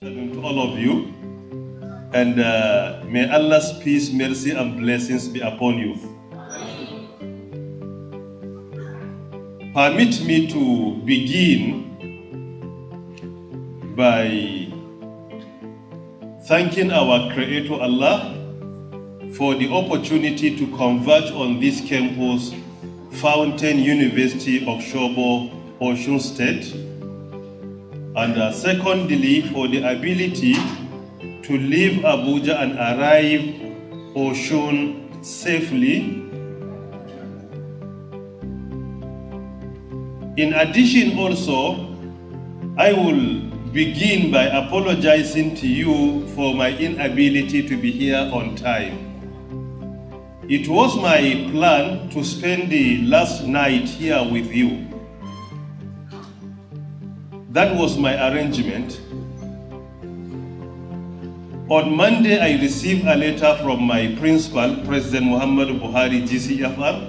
To all of you, and may Allah's peace, mercy, and blessings be upon you. Permit me to begin by thanking our Creator Allah for the opportunity to converge on this campus, Fountain University of Shobo, Osun State, and secondly for the ability to leave Abuja and arrive Osun safely. In addition also, I will begin by apologizing to you for my inability to be here on time. It was my plan to spend the last night here with you. That was my arrangement. On Monday, I received a letter from my principal, President Muhammadu Buhari, GCFR,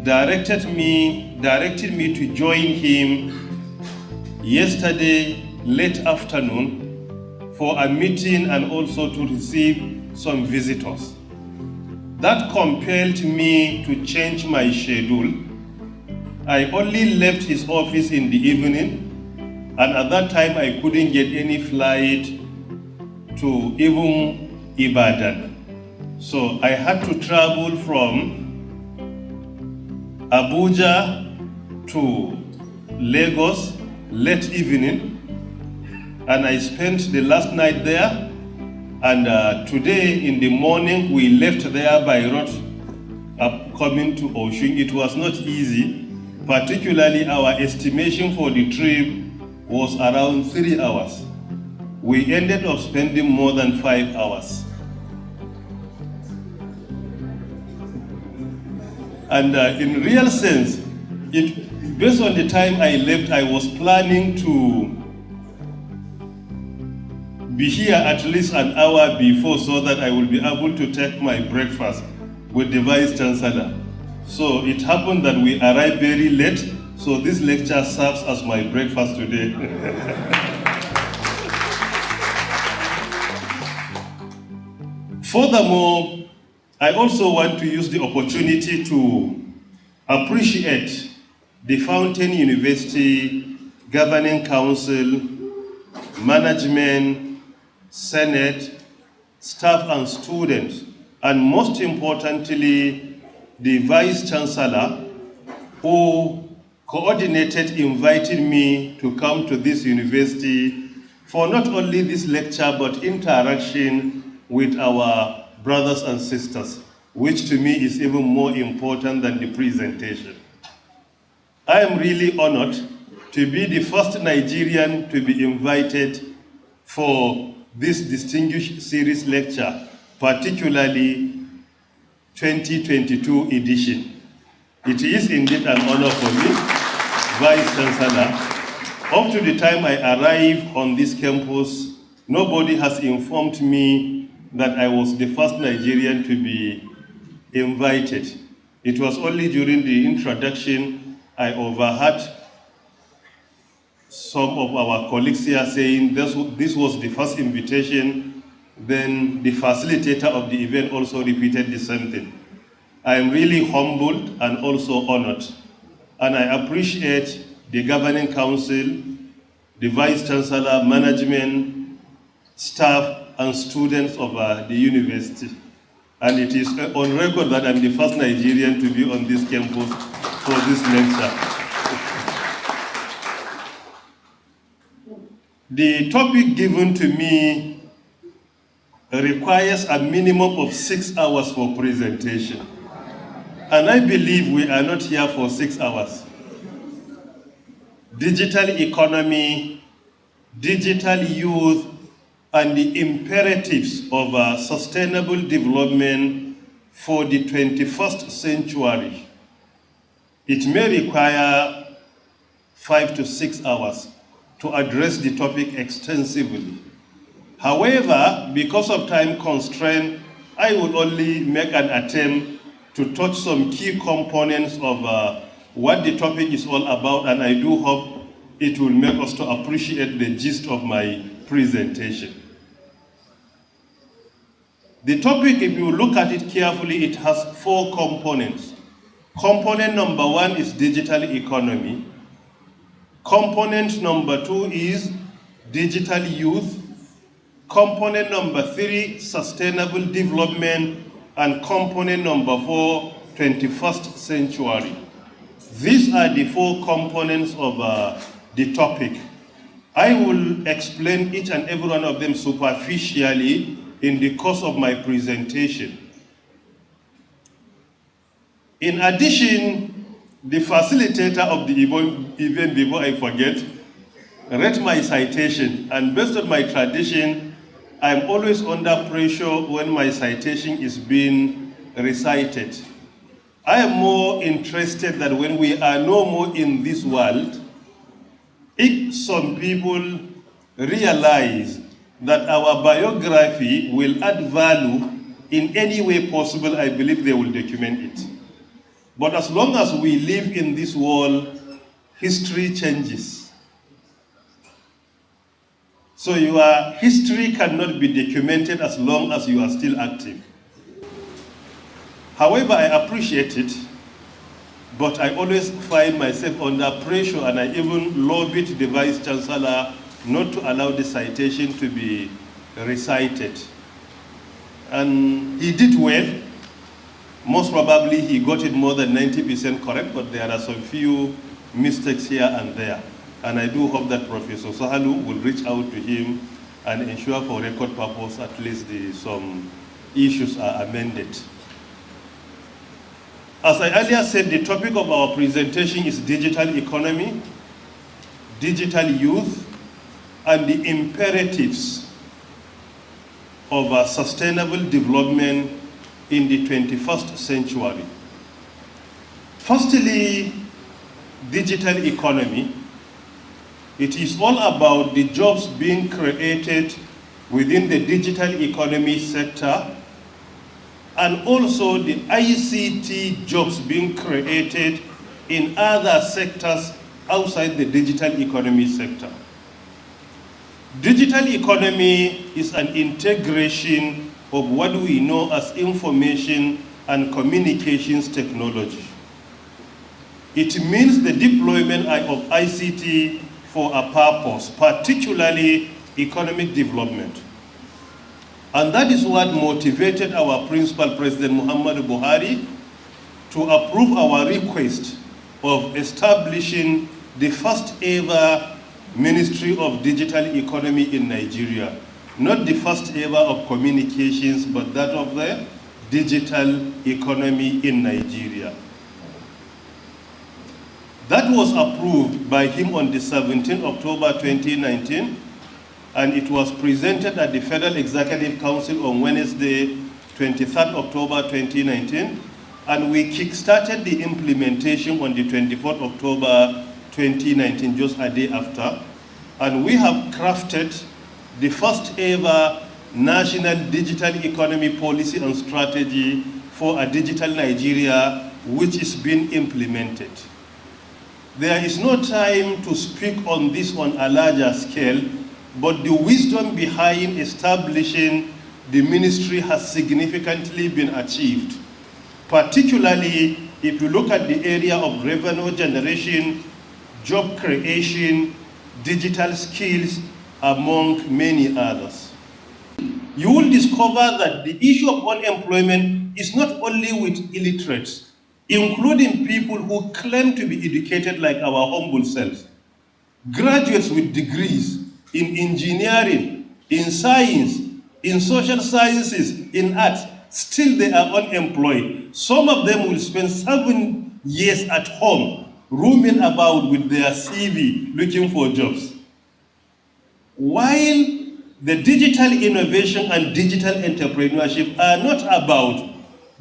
directed me to join him yesterday late afternoon for a meeting and also to receive some visitors. That compelled me to change my schedule. I only left his office in the evening, and at that time I couldn't get any flight to even Ibadan. So I had to travel from Abuja to Lagos late evening, and I spent the last night there, and today in the morning we left there by road coming to Osun. It was not easy, particularly our estimation for the trip was around 3 hours. We ended up spending more than 5 hours. And in real sense, based on the time I left, I was planning to be here at least an hour before so that I will be able to take my breakfast with the Vice Chancellor. So it happened that we arrived very late, so this lecture serves as my breakfast today. Furthermore, I also want to use the opportunity to appreciate the Fountain University Governing Council, management, Senate, staff and students, and most importantly, the Vice Chancellor who coordinated inviting me to come to this university for not only this lecture but interaction with our brothers and sisters, which to me is even more important than the presentation. I am really honored to be the first Nigerian to be invited for this distinguished series lecture, particularly 2022 edition. It is indeed an honor for me, Vice Chancellor. Up to the time I arrived on this campus, nobody has informed me that I was the first Nigerian to be invited. It was only during the introduction I overheard some of our colleagues here saying this was the first invitation. Then the facilitator of the event also repeated the same thing. I am really humbled and also honored, and I appreciate the Governing Council, the Vice Chancellor, management, staff, and students of the university. And it is on record that I'm the first Nigerian to be on this campus for this lecture. The topic given to me requires a minimum of 6 hours for presentation. And I believe we are not here for 6 hours. Digital economy, digital youth, and the imperatives of sustainable development for the 21st century. It may require 5 to 6 hours to address the topic extensively. However, because of time constraint, I would only make an attempt to touch some key components of what the topic is all about, and I do hope it will make us to appreciate the gist of my presentation. The topic, if you look at it carefully, it has 4 components. Component number 1 is digital economy. Component number 2 is digital youth. Component number 3, sustainable development. And component number 4, 21st century. These are the 4 components of the topic. I will explain each and every one of them superficially in the course of my presentation. In addition, the facilitator of the event, before I forget, read my citation, and based on my tradition, I'm always under pressure when my citation is being recited. I am more interested that when we are no more in this world, if some people realize that our biography will add value in any way possible, I believe they will document it. But as long as we live in this world, history changes. So your history cannot be documented as long as you are still active. However, I appreciate it, but I always find myself under pressure, and I even lobbied the Vice Chancellor not to allow the citation to be recited. And he did well. Most probably he got it more than 90% correct, but there are some few mistakes here and there. And I do hope that Professor Sahalu will reach out to him and ensure for record purpose at least some issues are amended. As I earlier said, the topic of our presentation is digital economy, digital youth, and the imperatives of sustainable development in the 21st century. Firstly, digital economy. It is all about the jobs being created within the digital economy sector, and also the ICT jobs being created in other sectors outside the digital economy sector. Digital economy is an integration of what we know as information and communications technology. It means the deployment of ICT for a purpose, particularly economic development. And that is what motivated our principal, President Muhammad Buhari, to approve our request of establishing the first ever Ministry of Digital Economy in Nigeria. Not the first ever of communications, but that of the digital economy in Nigeria. That was approved by him on the 17th October 2019, and it was presented at the Federal Executive Council on Wednesday, 23rd October 2019, and we kick-started the implementation on the 24th October 2019, just a day after, and we have crafted the first ever national digital economy policy and strategy for a digital Nigeria, which is being implemented. There is no time to speak on this on a larger scale, but the wisdom behind establishing the ministry has significantly been achieved. Particularly, if you look at the area of revenue generation, job creation, digital skills, among many others. You will discover that the issue of unemployment is not only with illiterates, including people who claim to be educated like our humble selves. Graduates with degrees in engineering, in science, in social sciences, in arts, still they are unemployed. Some of them will spend 7 years at home, roaming about with their CV, looking for jobs. While the digital innovation and digital entrepreneurship are not about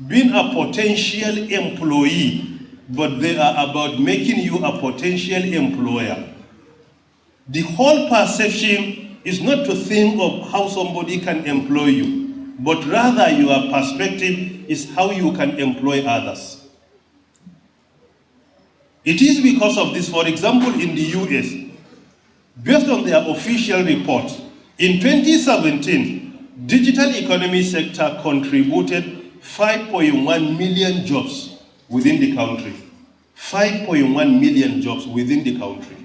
being a potential employee, but they are about making you a potential employer. The whole perception is not to think of how somebody can employ you, but rather your perspective is how you can employ others. It is because of this, for example, in the US, based on their official report, In 2017, digital economy sector contributed 5.1 million jobs within the country. 5.1 million jobs within the country.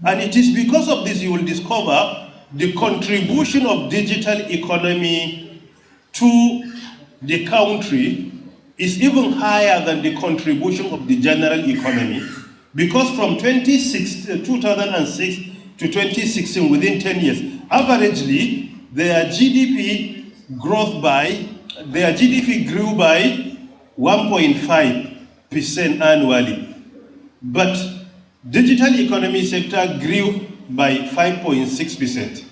And it is because of this you will discover the contribution of digital economy to the country is even higher than the contribution of the general economy, because from 2006 to 2016, within 10 years, averagely, their GDP grew by 1.5% annually. But digital economy sector grew by 5.6%.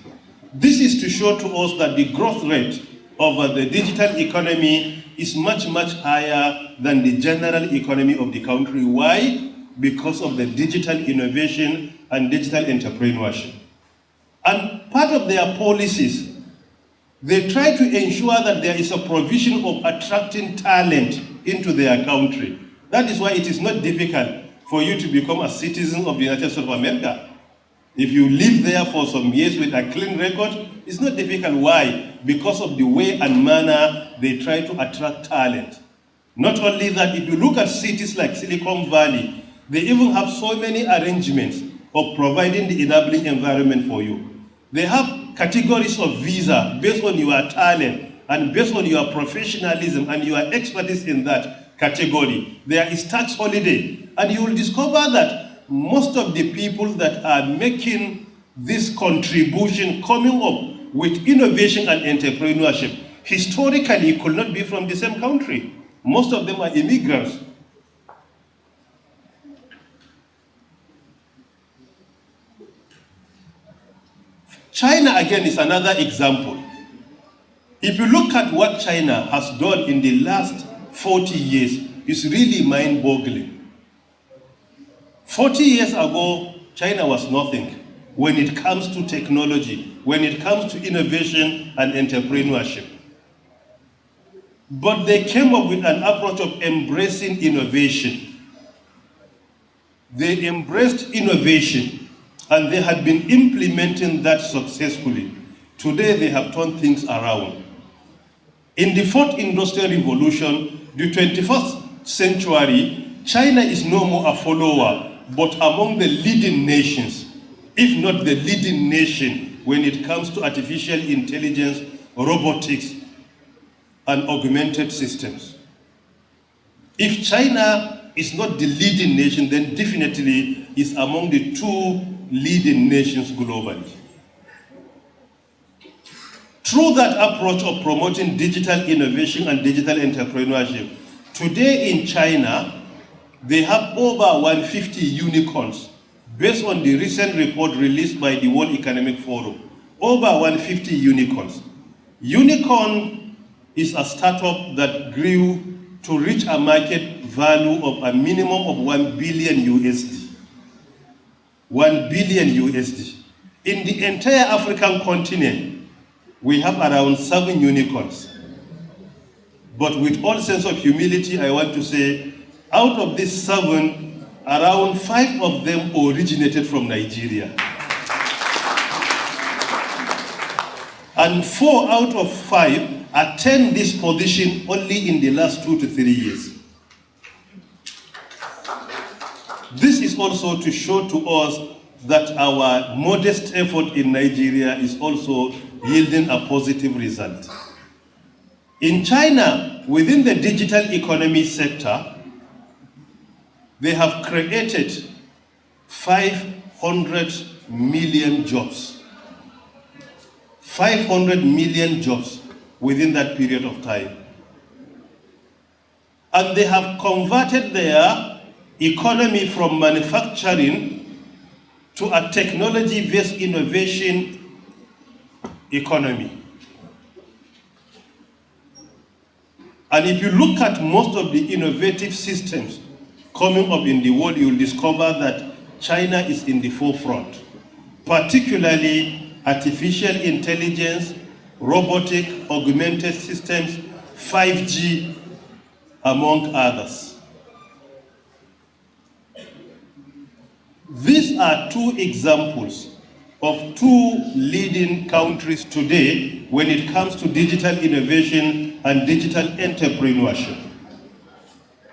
This is to show to us that the growth rate of the digital economy is much, much higher than the general economy of the country. Why? Because of the digital innovation and digital entrepreneurship. And part of their policies, they try to ensure that there is a provision of attracting talent into their country. That is why it is not difficult for you to become a citizen of the United States of America. If you live there for some years with a clean record, it's not difficult. Why? Because of the way and manner they try to attract talent. Not only that, if you look at cities like Silicon Valley, they even have so many arrangements of providing the enabling environment for you. They have categories of visa based on your talent and based on your professionalism and your expertise in that category. There is tax holiday, and you will discover that most of the people that are making this contribution, coming up with innovation and entrepreneurship, historically could not be from the same country. Most of them are immigrants. China, again, is another example. If you look at what China has done in the last 40 years, it's really mind-boggling. 40 years ago, China was nothing when it comes to technology, when it comes to innovation and entrepreneurship. But they came up with an approach of embracing innovation. They embraced innovation, and they had been implementing that successfully. Today, they have turned things around. In the fourth industrial revolution, the 21st century, China is no more a follower, but among the leading nations, if not the leading nation, when it comes to artificial intelligence, robotics, and augmented systems. If China is not the leading nation, then definitely is among the two leading nations globally. Through that approach of promoting digital innovation and digital entrepreneurship, today in China, they have over 150 unicorns, based on the recent report released by the World Economic Forum. Over 150 unicorns. Unicorn is a startup that grew to reach a market value of a minimum of 1 billion USD. 1 billion USD. In the entire African continent, we have around 7 unicorns. But with all sense of humility, I want to say, out of these 7, around 5 of them originated from Nigeria. And 4 out of 5 attained this position only in the last 2 to 3 years. This is also to show to us that our modest effort in Nigeria is also yielding a positive result. In China, within the digital economy sector, they have created 500 million jobs. 500 million jobs within that period of time. And they have converted their economy from manufacturing to a technology-based innovation economy. And if you look at most of the innovative systems coming up in the world, you'll discover that China is in the forefront, particularly artificial intelligence, robotic, augmented systems, 5G, among others. These are 2 examples of two leading countries today when it comes to digital innovation and digital entrepreneurship.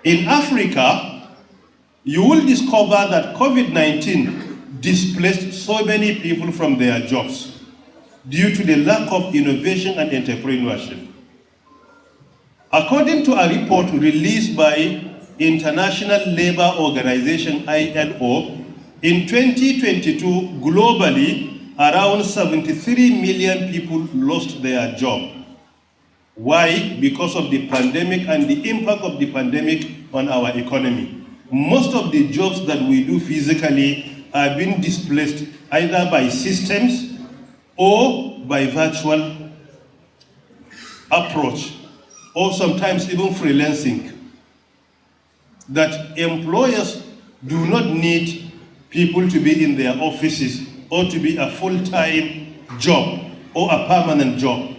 In Africa, you will discover that COVID-19 displaced so many people from their jobs due to the lack of innovation and entrepreneurship. According to a report released by International Labour Organization, ILO, in 2022, globally, around 73 million people lost their job. Why? Because of the pandemic and the impact of the pandemic on our economy. Most of the jobs that we do physically are being displaced either by systems or by virtual approach, or sometimes even freelancing. That employers do not need people to be in their offices or to be a full-time job or a permanent job.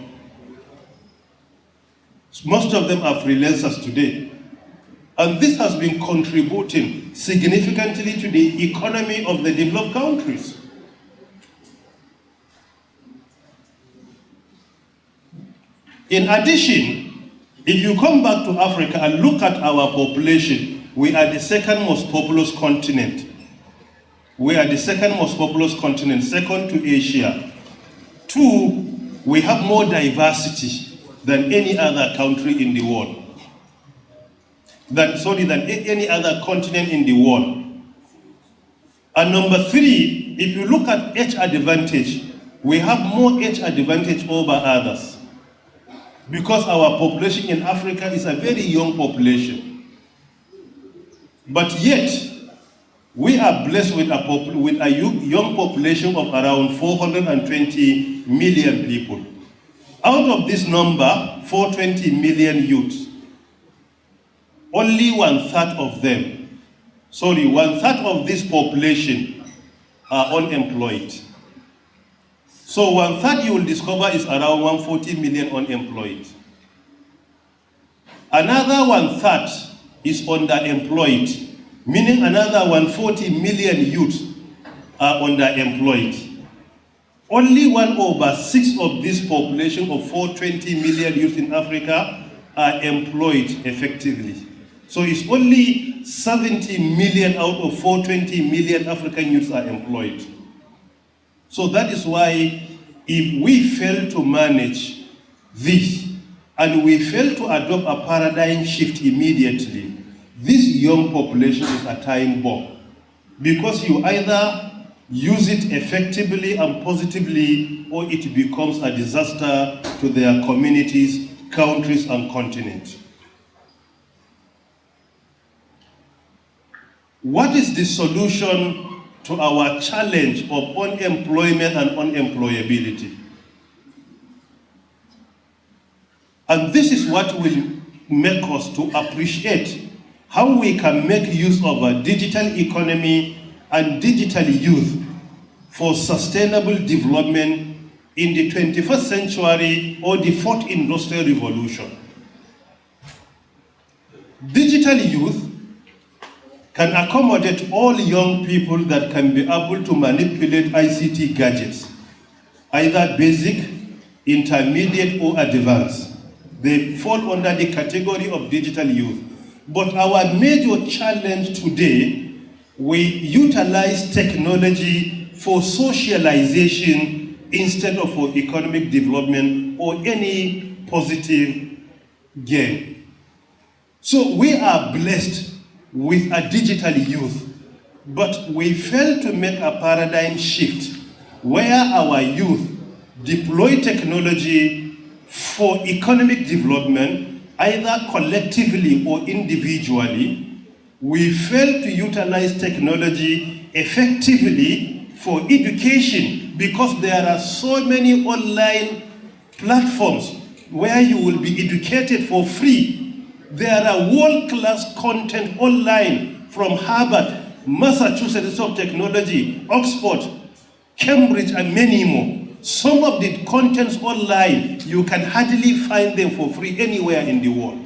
Most of them are freelancers today. And this has been contributing significantly to the economy of the developed countries. In addition, if you come back to Africa and look at our population, we are the second most populous continent. We are the second most populous continent, second to Asia. Two, we have more diversity than any other country in the world. Than any other continent in the world. And number three, if you look at age advantage, we have more age advantage over others. Because our population in Africa is a very young population. But yet, we are blessed with a young population of around 420 million people. Out of this number, 420 million youths, only one-third of this population are unemployed. So one-third you will discover is around 140 million unemployed. Another one-third is underemployed, meaning another 140 million youths are underemployed. Only 1/6 of this population of 420 million youths in Africa are employed effectively. So it's only 70 million out of 420 million African youths are employed. So that is why if we fail to manage this and we fail to adopt a paradigm shift immediately, this young population is a time bomb. Because you either use it effectively and positively, or it becomes a disaster to their communities, countries, and continents. What is the solution to our challenge of unemployment and unemployability? And this is what will make us to appreciate how we can make use of a digital economy and digital youth for sustainable development in the 21st century or the fourth industrial revolution. Digital youth can accommodate all young people that can be able to manipulate ICT gadgets, either basic, intermediate, or advanced. They fall under the category of digital youth. But our major challenge today, we utilize technology for socialization instead of for economic development or any positive gain. So we are blessed with a digital youth, but we fail to make a paradigm shift where our youth deploy technology for economic development, either collectively or individually. We fail to utilize technology effectively for education because there are so many online platforms where you will be educated for free. There are world-class content online from Harvard, Massachusetts Institute of Technology, Oxford, Cambridge, and many more. Some of the contents online, you can hardly find them for free anywhere in the world.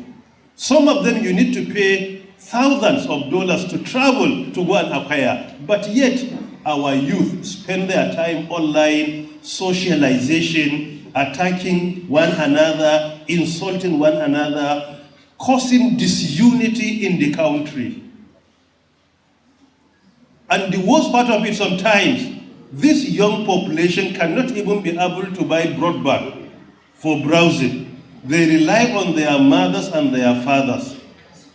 Some of them you need to pay thousands of dollars to travel to go and acquire. But yet, our youth spend their time online, socialization, attacking one another, insulting one another, causing disunity in the country. And the worst part of it, sometimes, this young population cannot even be able to buy broadband for browsing. They rely on their mothers and their fathers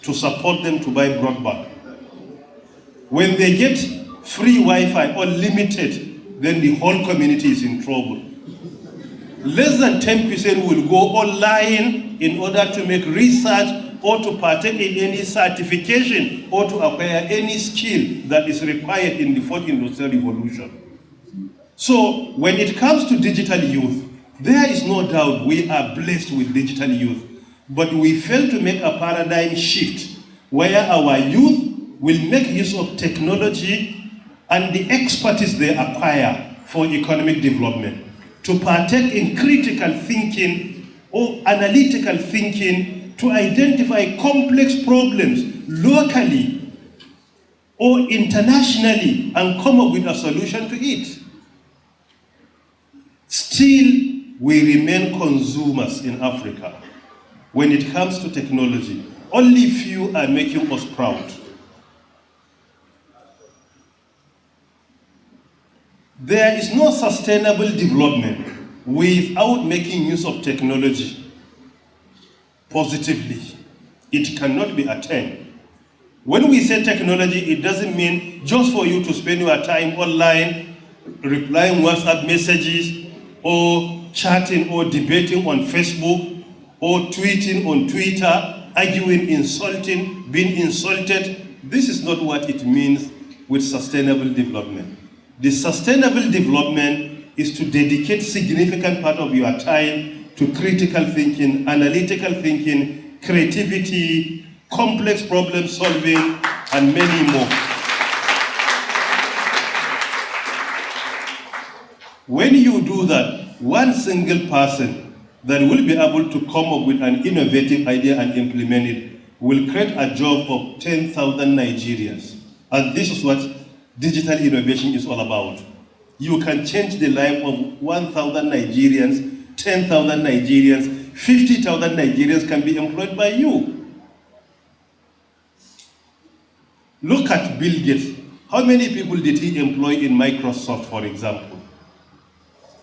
to support them to buy broadband. When they get free Wi-Fi or limited, then the whole community is in trouble. Less than 10% will go online in order to make research or to partake in any certification or to acquire any skill that is required in the fourth industrial revolution. So when it comes to digital youth, there is no doubt we are blessed with digital youth, but we fail to make a paradigm shift where our youth will make use of technology and the expertise they acquire for economic development to partake in critical thinking or analytical thinking to identify complex problems locally or internationally and come up with a solution to it. Still, we remain consumers in Africa. When it comes to technology, only few are making us proud. There is no sustainable development without making use of technology positively. It cannot be attained. When we say technology, it doesn't mean just for you to spend your time online, replying WhatsApp messages, or chatting or debating on Facebook, or tweeting on Twitter, arguing, insulting, being insulted. This is not what it means with sustainable development. The sustainable development is to dedicate significant part of your time to critical thinking, analytical thinking, creativity, complex problem solving, and many more. When you do that, one single person that will be able to come up with an innovative idea and implement it will create a job of 10,000 Nigerians. And this is what digital innovation is all about. You can change the life of 1,000 Nigerians, 10,000 Nigerians, 50,000 Nigerians can be employed by you. Look at Bill Gates. How many people did he employ in Microsoft, for example?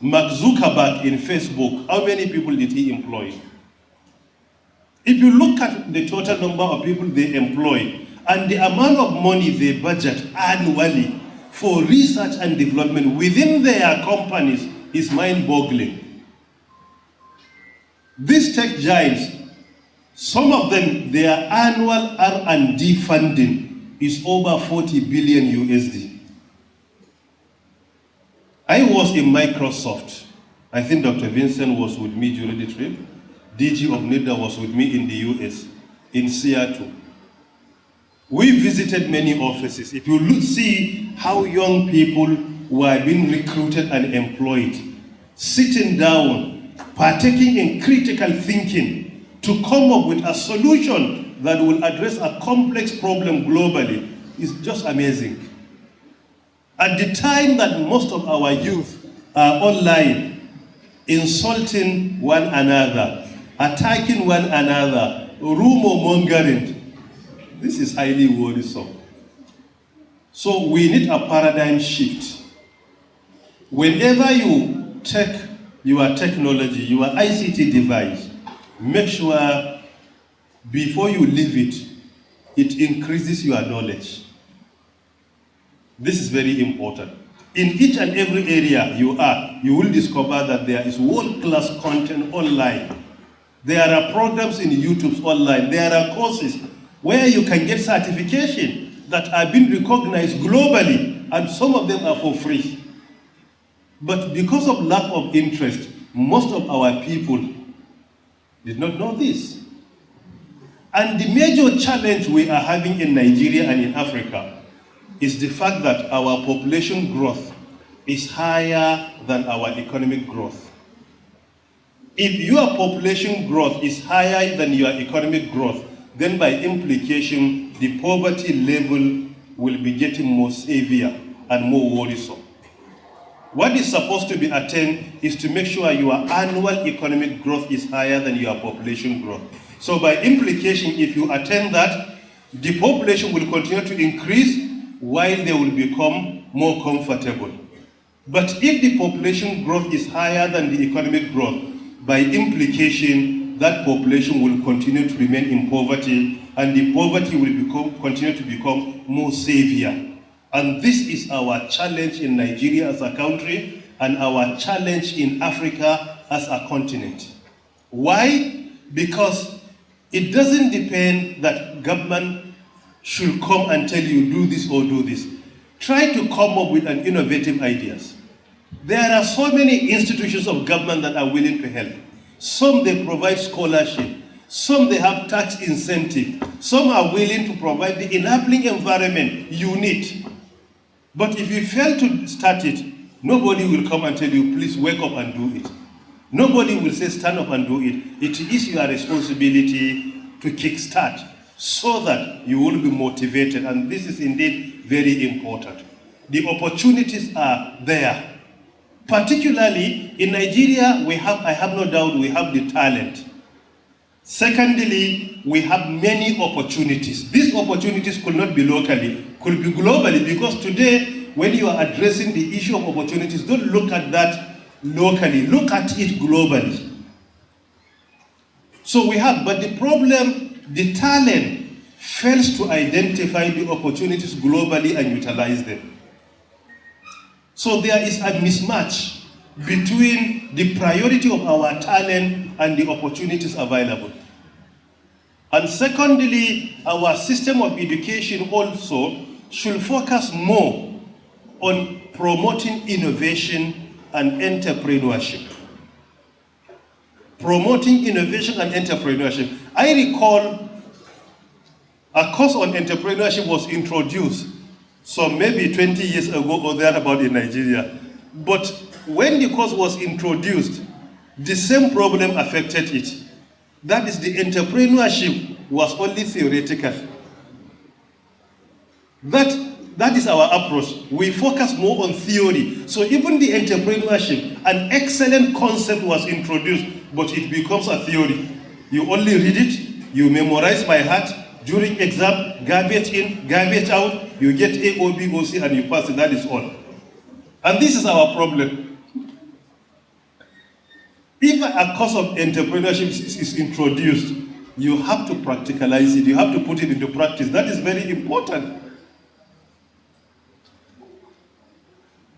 Mark Zuckerberg in Facebook, how many people did he employ? If you look at the total number of people they employ and the amount of money they budget annually for research and development within their companies is mind-boggling. These tech giants, some of them, their annual R&D funding is over 40 billion USD. I was in Microsoft. I think Dr. Vincent was with me during the trip. DG of NIDA was with me in the US, in Seattle. We visited many offices. If you see how young people were being recruited and employed, sitting down, partaking in critical thinking to come up with a solution that will address a complex problem globally is just amazing. At the time that most of our youth are online, insulting one another, attacking one another, rumor mongering, this is highly worrisome. So we need a paradigm shift. Whenever you take your technology, your ICT device, make sure before you leave it, it increases your knowledge. This is very important. In each and every area you are, you will discover that there is world-class content online. There are programs in YouTube online. There are courses where you can get certification that are being recognized globally, and some of them are for free. But because of lack of interest, most of our people did not know this. And the major challenge we are having in Nigeria and in Africa is the fact that our population growth is higher than our economic growth. If your population growth is higher than your economic growth, then by implication, the poverty level will be getting more severe. and more worrisome. What is supposed to be attained is to make sure your annual economic growth is higher than your population growth. So by implication, if you attain that, the population will continue to increase while they will become more comfortable. But if the population growth is higher than the economic growth, by implication, that population will continue to remain in poverty, and the poverty will continue to become more severe. And this is our challenge in Nigeria as a country, and our challenge in Africa as a continent. Why? Because it doesn't depend that government should come and tell you do this or do this. Try to come up with an innovative ideas. There are so many institutions of government that are willing to help. Some they provide scholarship, some they have tax incentive, some are willing to provide the enabling environment you need. But if you fail to start it, nobody will come and tell you, please wake up and do it. Nobody will say stand up and do it. It is your responsibility to kickstart so that you will be motivated, and this is indeed very important. The opportunities are there. Particularly in Nigeria, I have no doubt we have the talent. Secondly, we have many opportunities. These opportunities could not be locally, could be globally, because today, when you are addressing the issue of opportunities, don't look at that locally, look at it globally. So we have, but the problem, the talent fails to identify the opportunities globally and utilize them. So there is a mismatch between the priority of our talent and the opportunities available. And secondly, our system of education also should focus more on promoting innovation and entrepreneurship. Promoting innovation and entrepreneurship. I recall a course on entrepreneurship was introduced, so maybe 20 years ago or thereabout in Nigeria. But when the course was introduced, the same problem affected it. That is, the entrepreneurship was only theoretical. That is our approach. We focus more on theory. So even the entrepreneurship, an excellent concept was introduced, but it becomes a theory. You only read it, you memorize by heart. During exam, garbage in, garbage out, you get A, O, B, O, C, and you pass it. That is all. And this is our problem. If a course of entrepreneurship is introduced, you have to practicalize it. You have to put it into practice. That is very important.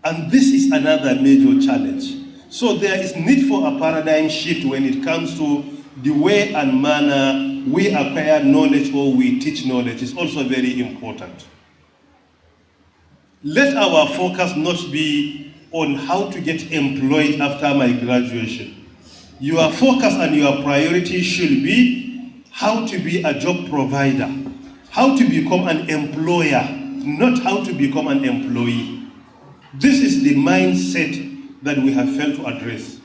And this is another major challenge. So there is need for a paradigm shift when it comes to the way and manner we acquire knowledge or we teach knowledge. Is also very important. Let our focus not be on how to get employed after my graduation. Your focus and your priority should be how to be a job provider, how to become an employer, not how to become an employee. This is the mindset that we have failed to address.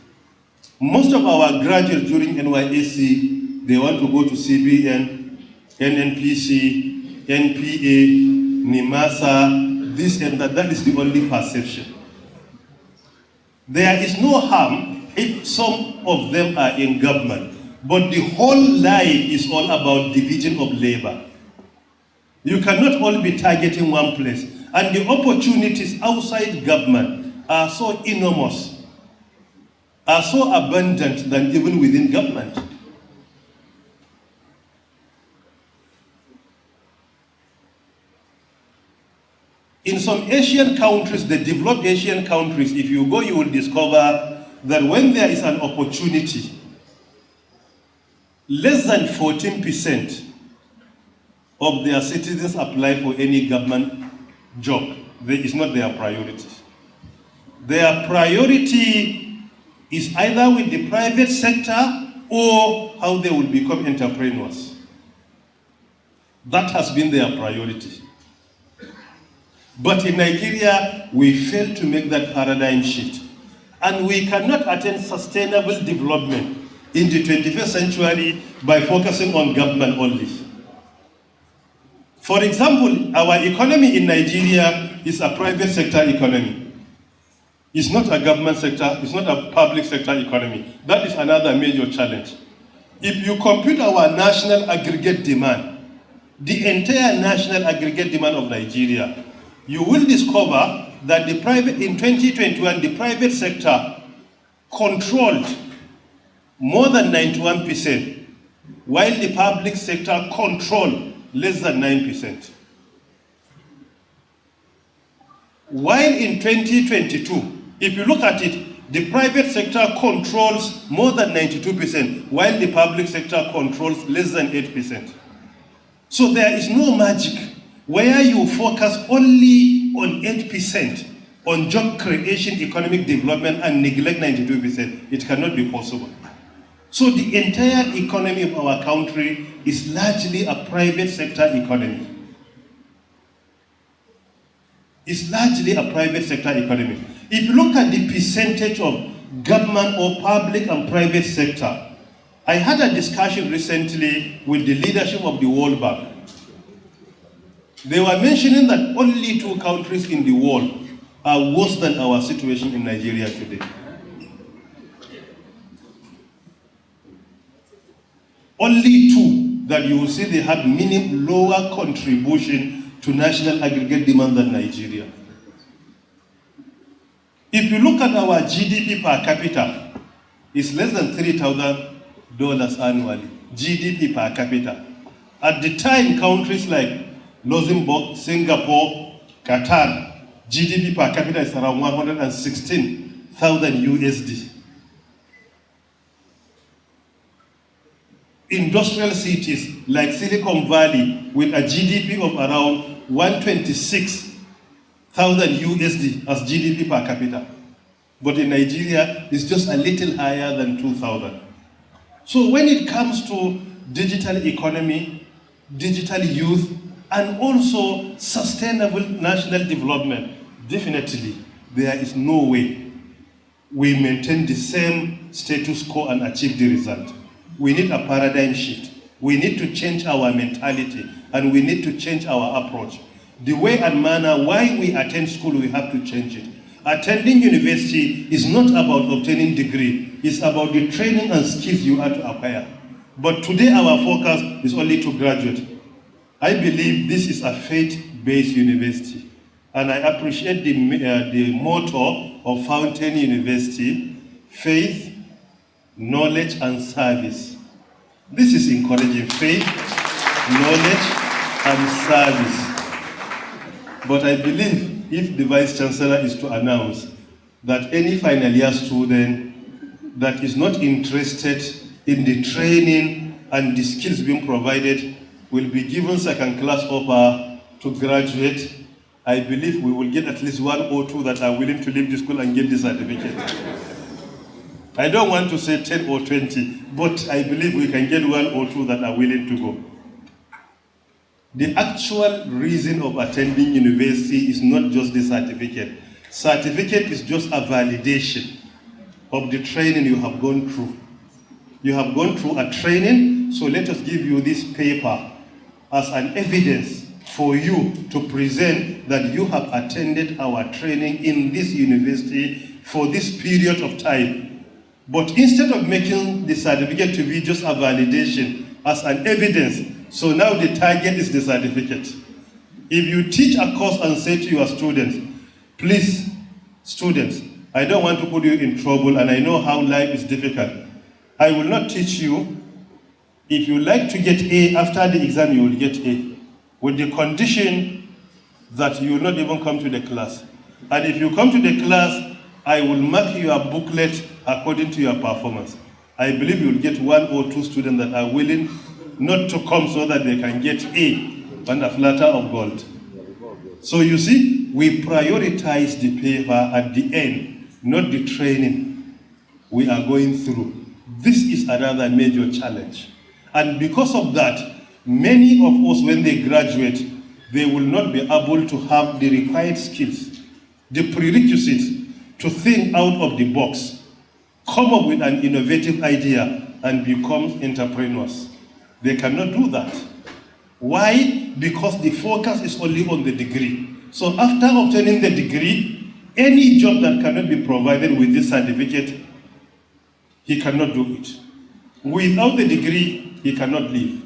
Most of our graduates during NYSC, they want to go to CBN, NNPC, NPA, NIMASA, this and that. That is the only perception. There is no harm if some of them are in government, but the whole life is all about division of labor. You cannot all be targeting one place. And the opportunities outside government are so enormous, are so abundant than even within government. In some Asian countries, the developed Asian countries, if you go, you will discover that when there is an opportunity, less than 14% of their citizens apply for any government job. There is not their priority. Their priority is either with the private sector or how they will become entrepreneurs. That has been their priority. But in Nigeria, we fail to make that paradigm shift. And we cannot attain sustainable development in the 21st century by focusing on government only. For example, our economy in Nigeria is a private sector economy. It's not a government sector, it's not a public sector economy. That is another major challenge. If you compute our national aggregate demand, the entire national aggregate demand of Nigeria, you will discover that in 2021, the private sector controlled more than 91%, while the public sector controlled less than 9%. While in 2022, if you look at it, the private sector controls more than 92%, while the public sector controls less than 8%. So there is no magic where you focus only on 8% on job creation, economic development, and neglect 92%. It cannot be possible. So the entire economy of our country is largely a private sector economy. It's largely a private sector economy. If you look at the percentage of government or public and private sector, I had a discussion recently with the leadership of the World Bank. They were mentioning that only 2 countries in the world are worse than our situation in Nigeria today. Only 2 that you will see they have lower contribution to national aggregate demand than Nigeria. If you look at our GDP per capita, it's less than $3,000 annually. GDP per capita. At the time, countries like Luxembourg, Singapore, Qatar, GDP per capita is around 116,000 USD. Industrial cities like Silicon Valley with a GDP of around 126,000 USD as GDP per capita. But in Nigeria, it's just a little higher than 2,000. So when it comes to digital economy, digital youth, and also sustainable national development, definitely there is no way we maintain the same status quo and achieve the result. We need a paradigm shift. We need to change our mentality, and we need to change our approach. The way and manner why we attend school, we have to change it. Attending university is not about obtaining degree. It's about the training and skills you have to acquire. But today our focus is only to graduate. I believe this is a faith-based university, and I appreciate the motto of Fountain University: faith, knowledge, and service. This is encouraging: faith, knowledge, and service. But I believe if the Vice Chancellor is to announce that any final year student that is not interested in the training and the skills being provided will be given second class offer to graduate, I believe we will get at least 1 or 2 that are willing to leave the school and get the certificate. I don't want to say 10 or 20, but I believe we can get 1 or 2 that are willing to go. The actual reason of attending university is not just the certificate. Certificate is just a validation of the training you have gone through. You have gone through a training, so let us give you this paper as an evidence for you to present that you have attended our training in this university for this period of time. But instead of making the certificate to be just a validation as an evidence, so now the target is the certificate. If you teach a course and say to your students, please, students, I don't want to put you in trouble, and I know how life is difficult. I will not teach you. If you like to get A, after the exam you will get A, with the condition that you will not even come to the class. And if you come to the class, I will mark your booklet according to your performance. I believe you will get 1 or 2 students that are willing not to come so that they can get A and a platter of gold. So you see, we prioritize the paper at the end, not the training we are going through. This is another major challenge. And because of that, many of us, when they graduate, they will not be able to have the required skills, the prerequisites to think out of the box, come up with an innovative idea, and become entrepreneurs. They cannot do that. Why? Because the focus is only on the degree. So after obtaining the degree, any job that cannot be provided with this certificate, he cannot do it. Without the degree, he cannot live.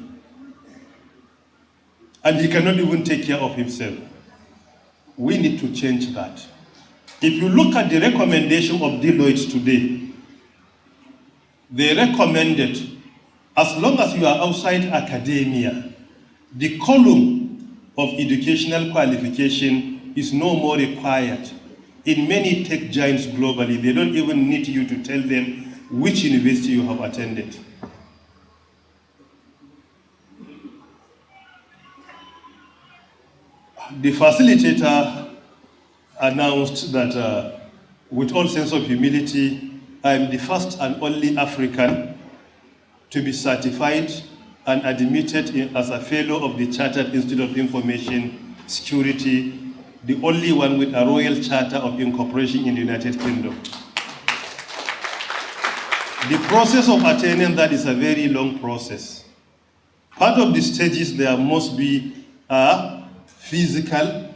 And he cannot even take care of himself. We need to change that. If you look at the recommendation of Deloitte today, they recommended, as long as you are outside academia, the column of educational qualification is no more required. In many tech giants globally, they don't even need you to tell them which university you have attended. The facilitator announced that with all sense of humility, I am the first and only African to be certified and admitted as a fellow of the Chartered Institute of Information Security, the only one with a royal charter of incorporation in the United Kingdom. The process of attaining that is a very long process. Part of the stages, there must be a physical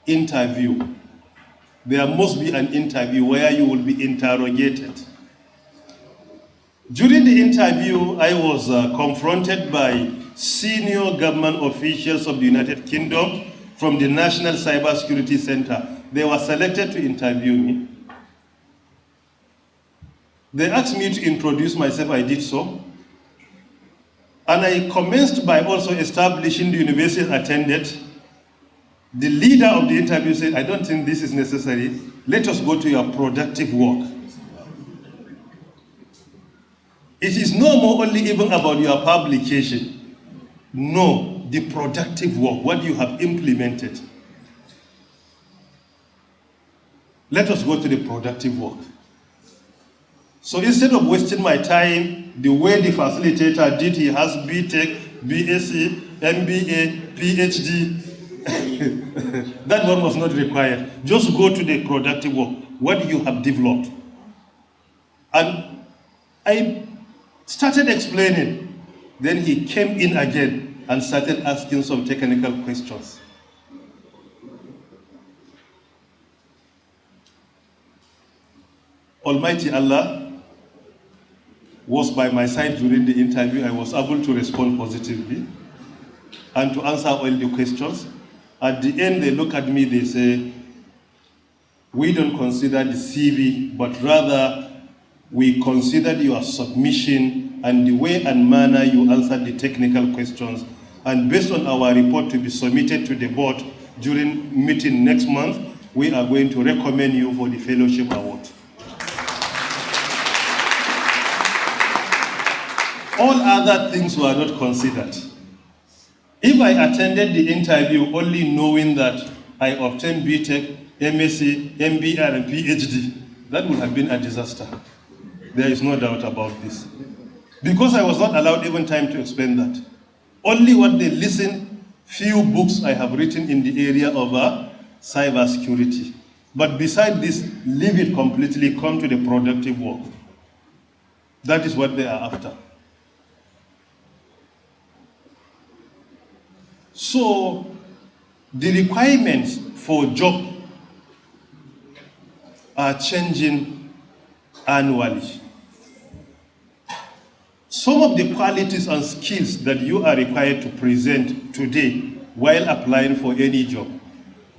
interview. There must be an interview where you will be interrogated. During the interview, I was confronted by senior government officials of the United Kingdom from the National Cybersecurity Center. They were selected to interview me. They asked me to introduce myself, I did so. And I commenced by also establishing the university I attended. The leader of the interview said, I don't think this is necessary. Let us go to your productive work. It is no more only even about your publication. No, the productive work, what you have implemented. Let us go to the productive work. So instead of wasting my time, the way the facilitator did, he has BTech, BSc, MBA, PhD. That one was not required. Just go to the productive work. What you have developed. And I started explaining. Then he came in again and started asking some technical questions. Almighty Allah was by my side during the interview. I was able to respond positively and to answer all the questions. At the end, they look at me, they say, we don't consider the CV, but rather we considered your submission and the way and manner you answered the technical questions. And based on our report to be submitted to the board during meeting next month, we are going to recommend you for the fellowship award. All other things were not considered. If I attended the interview only knowing that I obtained BTech, MSc, MBA, and PhD, that would have been a disaster. There is no doubt about this. Because I was not allowed even time to explain that. Only what they listen, few books I have written in the area of cybersecurity. But beside this, leave it completely, come to the productive work. That is what they are after. So, the requirements for job are changing annually. Some of the qualities and skills that you are required to present today while applying for any job,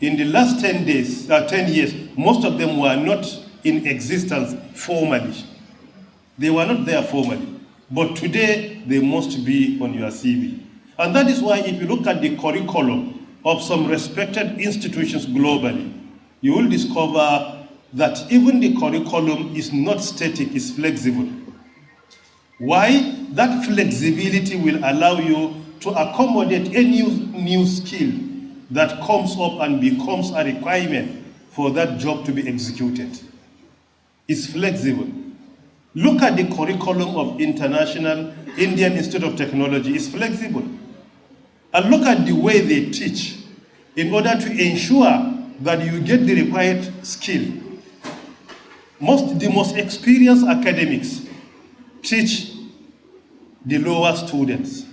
in the last 10 years, most of them were not in existence formally. They were not there formally. But today, they must be on your CV. And that is why if you look at the curriculum of some respected institutions globally, you will discover that even the curriculum is not static, it's flexible. Why? That flexibility will allow you to accommodate any new skill that comes up and becomes a requirement for that job to be executed. It's flexible. Look at the curriculum of International Indian Institute of Technology, it's flexible. And look at the way they teach in order to ensure that you get the required skill. The most experienced academics teach the lower students.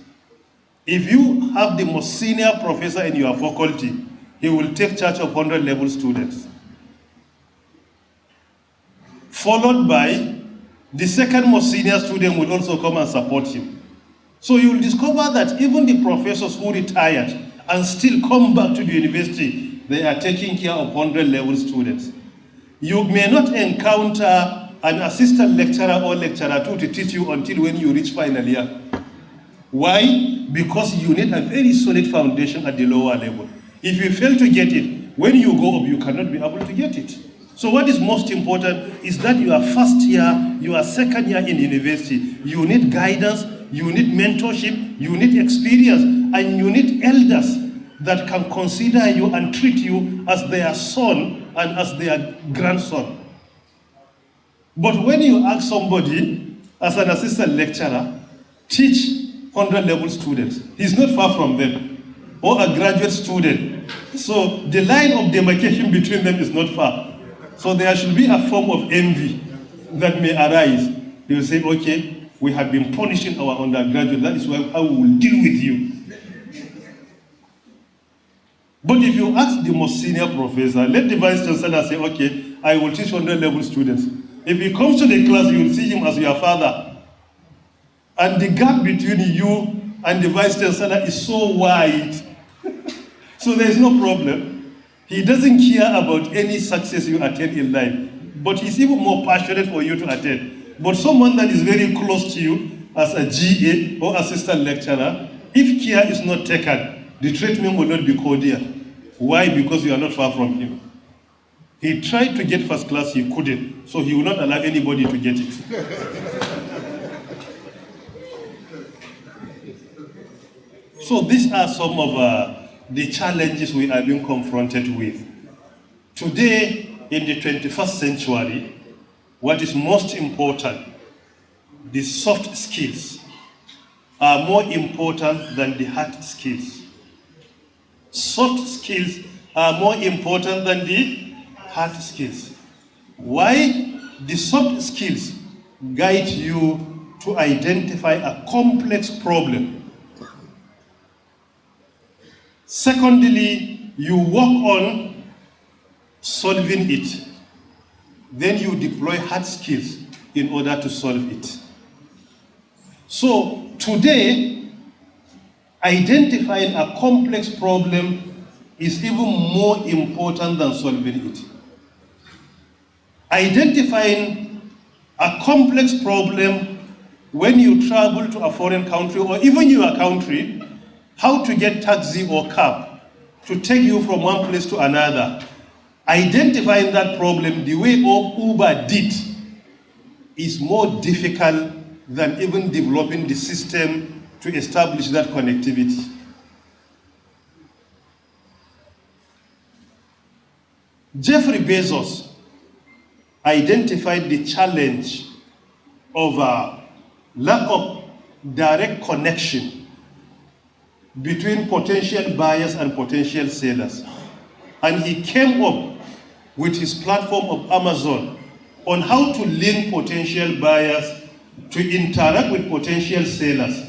If you have the most senior professor in your faculty he will take charge of 100 level students. Followed by the second most senior student will also come and support him. So you will discover that even the professors who retired and still come back to the university, they are taking care of 100 level students. You may not encounter an assistant lecturer or lecturer to teach you until when you reach final year. Why? Because you need a very solid foundation at the lower level. If you fail to get it, when you go up, you cannot be able to get it. So what is most important is that your first year, your second year in university, you need guidance, you need mentorship, you need experience, and you need elders that can consider you and treat you as their son and as their grandson. But when you ask somebody as an assistant lecturer, teach 100 level students, he's not far from them, or a graduate student. So the line of demarcation between them is not far. So there should be a form of envy that may arise. They will say, okay, we have been punishing our undergraduate, that is how we will deal with you. But if you ask the most senior professor, let the vice chancellor say, okay, I will teach 100 level students. If he comes to the class, you will see him as your father. And the gap between you and the vice chancellor is so wide. So there is no problem. He doesn't care about any success you attain in life, but he's even more passionate for you to attend. But someone that is very close to you as a GA or assistant lecturer, if care is not taken, the treatment will not be cordial. Why? Because you are not far from him. He tried to get first class, he couldn't, so he will not allow anybody to get it. So these are some of the challenges we are being confronted with. Today, in the 21st century, what is most important, the soft skills, are more important than the hard skills. Soft skills are more important than the hard skills. Why? The soft skills guide you to identify a complex problem. Secondly, you work on solving it. Then you deploy hard skills in order to solve it. So today, identifying a complex problem is even more important than solving it. Identifying a complex problem when you travel to a foreign country or even your country, how to get taxi or cab to take you from one place to another. Identifying that problem the way Uber did is more difficult than even developing the system to establish that connectivity. Jeffrey Bezos identified the challenge of a lack of direct connection between potential buyers and potential sellers. And he came up with his platform of Amazon on how to link potential buyers to interact with potential sellers.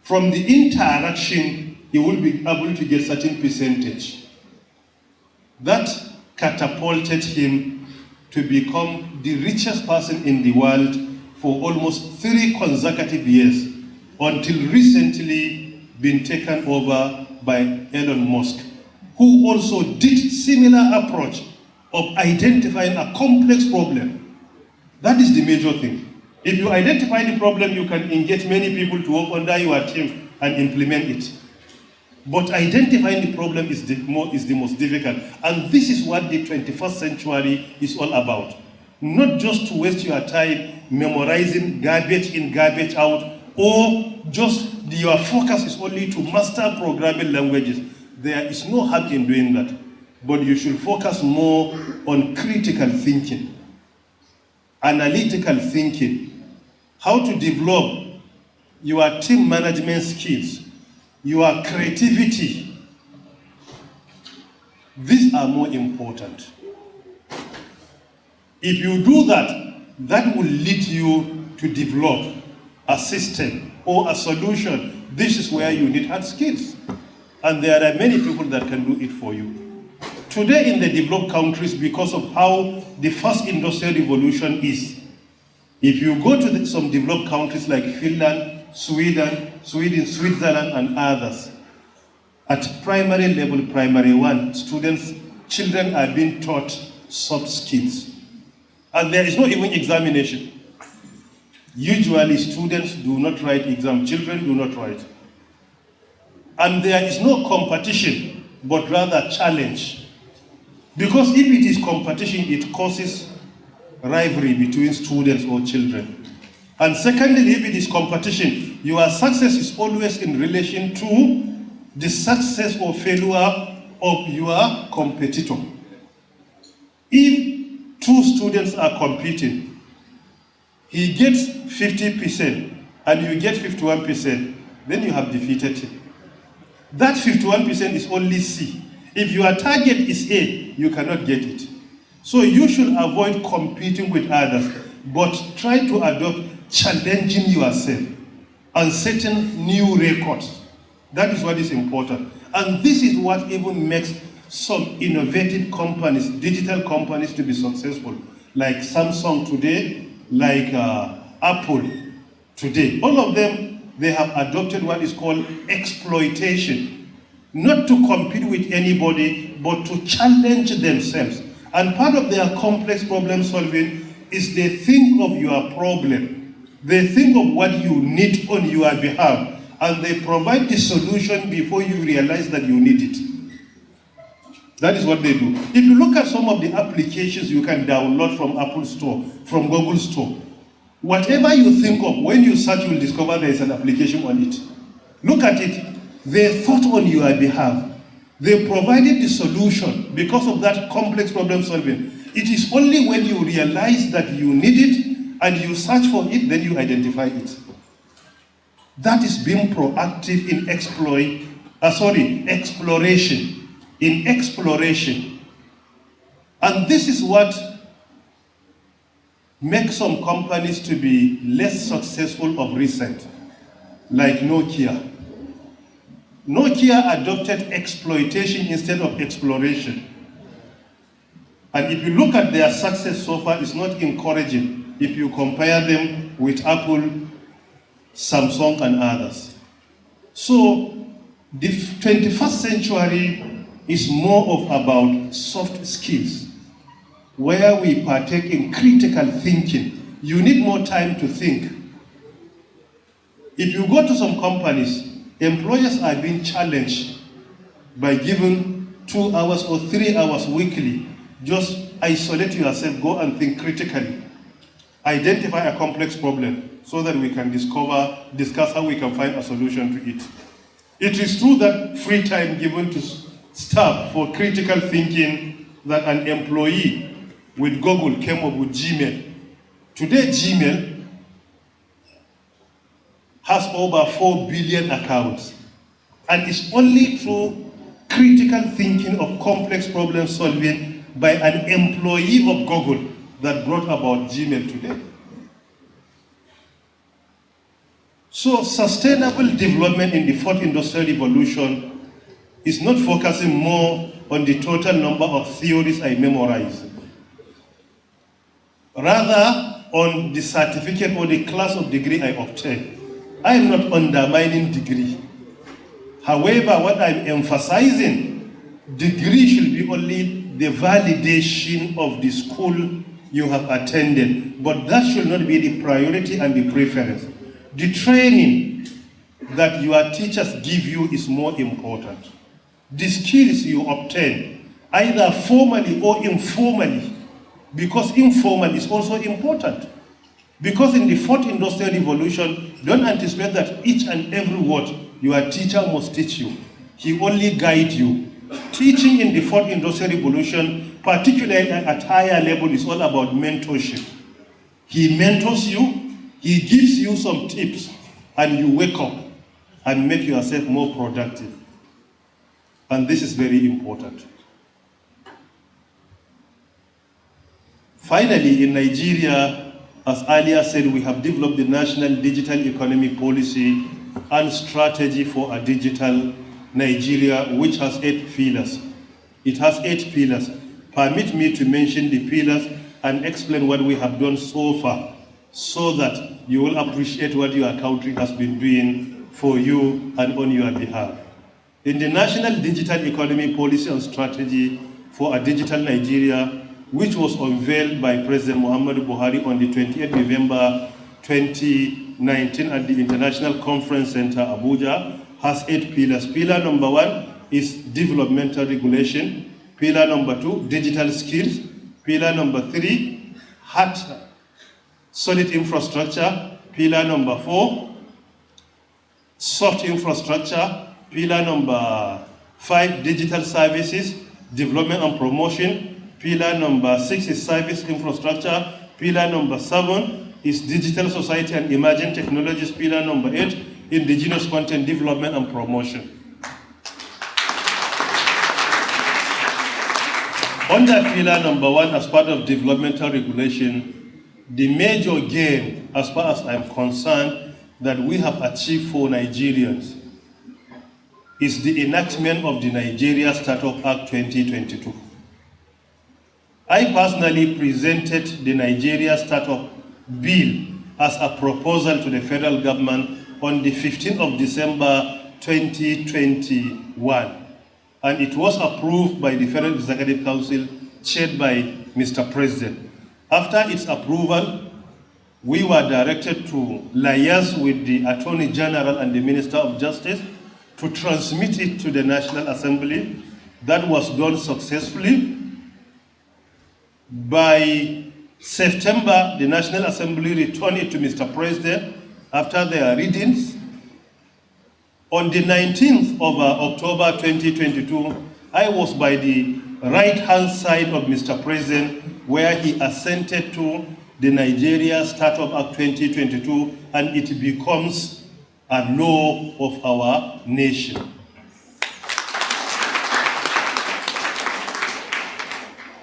From the interaction, he will be able to get certain percentage. That catapulted him to become the richest person in the world for almost 3 consecutive years, until recently been taken over by Elon Musk, who also did similar approach of identifying a complex problem. That is the major thing. If you identify the problem, you can engage many people to work under your team and implement it. But identifying the problem is the most difficult. And this is what the 21st century is all about. Not just to waste your time memorizing garbage in, garbage out, or just your focus is only to master programming languages. There is no harm in doing that. But you should focus more on critical thinking, analytical thinking, how to develop your team management skills, your creativity. These are more important. If you do that, that will lead you to develop a system or a solution. This is where you need hard skills. And there are many people that can do it for you. Today in the developed countries, because of how the first industrial revolution is, if you go to some developed countries like Finland, Sweden, Switzerland, and others, at primary level, primary one, children are being taught soft skills. And there is no even examination. Usually students do not write exam, children do not write. And there is no competition, but rather challenge. Because if it is competition, it causes rivalry between students or children. And secondly, if it is competition, your success is always in relation to the success or failure of your competitor. If two students are competing, he gets 50% and you get 51%, then you have defeated him. That 51% is only C. If your target is A, you cannot get it. So you should avoid competing with others, but try to adopt challenging yourself and setting new records. That is what is important. And this is what even makes some innovative companies, digital companies, to be successful, like Samsung today, like Apple today. All of them, they have adopted what is called exploitation, not to compete with anybody, but to challenge themselves. And part of their complex problem solving is they think of your problem, they think of what you need on your behalf, and they provide the solution before you realize that you need it. That is what they do. If you look at some of the applications you can download from Apple Store, from Google Store, whatever you think of, when you search, you will discover there is an application on it. Look at it. They thought on your behalf. They provided the solution because of that complex problem solving. It is only when you realize that you need it and you search for it, then you identify it. That is being proactive in exploration. In exploration. And this is what makes some companies to be less successful of recent, like Nokia. Nokia adopted exploitation instead of exploration. And if you look at their success so far, it's not encouraging if you compare them with Apple, Samsung, and others. So the 21st century is more of about soft skills, where we partake in critical thinking. You need more time to think. If you go to some companies, employers are being challenged by giving 2 hours or 3 hours weekly. Just isolate yourself, go and think critically. Identify a complex problem so that we can discuss how we can find a solution to it. It is true that free time given to staff for critical thinking, that an employee with Google came up with Gmail. Today, Gmail has over 4 billion accounts. And it's only through critical thinking of complex problem solving by an employee of Google that brought about Gmail today. So sustainable development in the fourth industrial revolution is not focusing more on the total number of theories I memorize, rather on the certificate or the class of degree I obtain. I am not undermining degree. However, what I'm emphasizing, degree should be only the validation of the school you have attended, but that should not be the priority and the preference. The training that your teachers give you is more important. The skills you obtain, either formally or informally, because informal is also important. Because in the fourth industrial revolution, don't anticipate that each and every word your teacher must teach you. He only guides you. Teaching in the fourth industrial revolution, particularly at higher level, is all about mentorship. He mentors you, he gives you some tips, and you wake up and make yourself more productive. And this is very important. Finally, in Nigeria, as earlier said, we have developed the National Digital Economy Policy and Strategy for a Digital Nigeria, which has 8 pillars. It has 8 pillars. Permit me to mention the pillars and explain what we have done so far, so that you will appreciate what your country has been doing for you and on your behalf. In the National Digital Economy Policy and Strategy for a Digital Nigeria, which was unveiled by President Muhammadu Buhari on the 28th November 2019 at the International Conference Center, Abuja, has 8 pillars. Pillar number 1 is developmental regulation. Pillar number 2, digital skills. Pillar number 3, hard solid infrastructure. Pillar number 4, soft infrastructure. Pillar number 5, digital services, development and promotion. Pillar number 6 is service infrastructure. Pillar number 7 is digital society and emerging technologies. Pillar number 8, indigenous content development and promotion. Under pillar number 1, as part of developmental regulation, the major gain, as far as I'm concerned, that we have achieved for Nigerians is the enactment of the Nigeria Startup Act 2022. I personally presented the Nigeria Startup Bill as a proposal to the federal government on the 15th of December 2021, and it was approved by the Federal Executive Council chaired by Mr. President. After its approval, we were directed to liaise with the Attorney General and the Minister of Justice to transmit it to the National Assembly. That was done successfully. By September, the National Assembly returned it to Mr. President after their readings. On the 19th of October 2022, I was by the right-hand side of Mr. President, where he assented to the Nigeria Startup Act 2022, and it becomes a law of our nation.